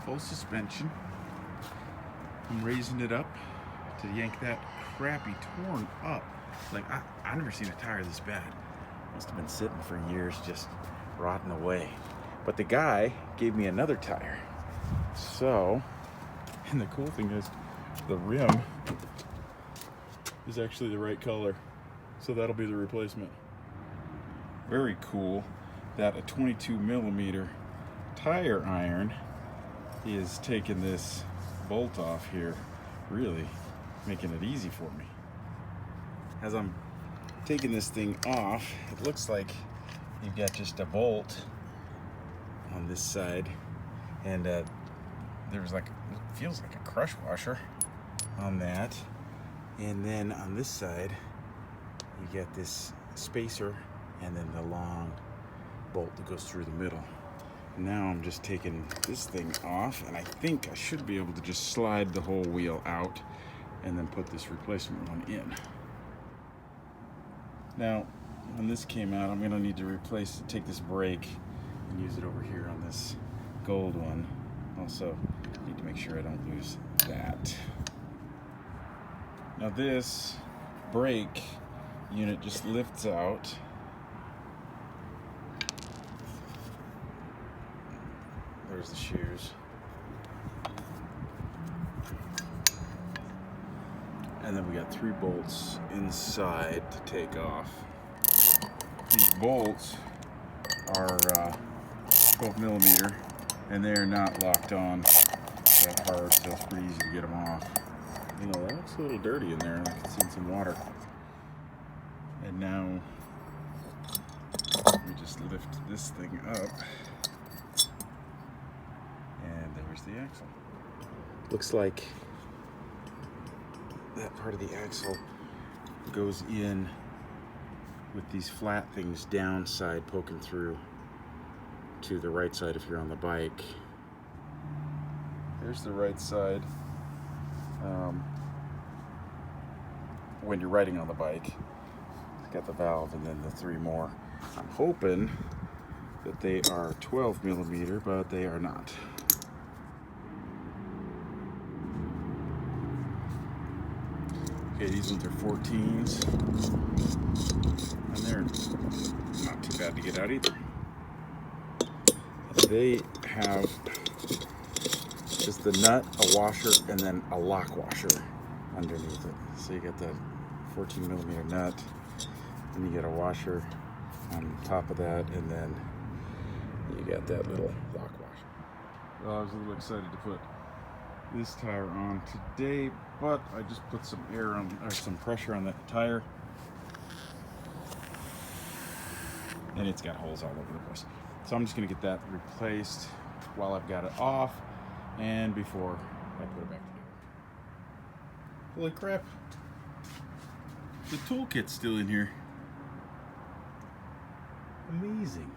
full suspension. I'm raising it up to yank that crappy torn up. Like, I've never seen a tire this bad. Must have been sitting for years just rotting away. But the guy gave me another tire. So, and the cool thing is the rim is actually the right color. So that'll be the replacement. Very cool that a 22 millimeter tire iron is taking this bolt off here, really making it easy for me. As I'm taking this thing off, it looks like you've got just a bolt on this side, and there's like, it feels like a crush washer on that, and then on this side you get this spacer and then the long bolt that goes through the middle. Now I'm just taking this thing off, and I think I should be able to just slide the whole wheel out and then put this replacement one in. Now, when this came out, I'm gonna need to take this brake and use it over here on this gold one. Also, need to make sure I don't lose that. Now this brake unit just lifts out. There's the shoes. And then we got 3 bolts inside to take off. These bolts are 12 millimeter, and they're not locked on that hard, so it's pretty easy to get them off. You know, that looks a little dirty in there, and I can see some water. And now we just lift this thing up. The axle. Looks like that part of the axle goes in with these flat things downside poking through to the right side if you're on the bike. There's the right side when you're riding on the bike. It's got the valve and then the 3 more. I'm hoping that they are 12 millimeter, but they are not. Okay, these ones are 14s, and they're not too bad to get out either. They have just the nut, a washer, and then a lock washer underneath it. So you get the 14 millimeter nut, and you get a washer on top of that, and then you got that little lock washer. Well, I was a little excited to put this tire on today, but I just put some air on, or some pressure on that tire, and it's got holes all over the place. So I'm just gonna get that replaced while I've got it off and before I put it back together. Holy crap, the toolkit's still in here. Amazing.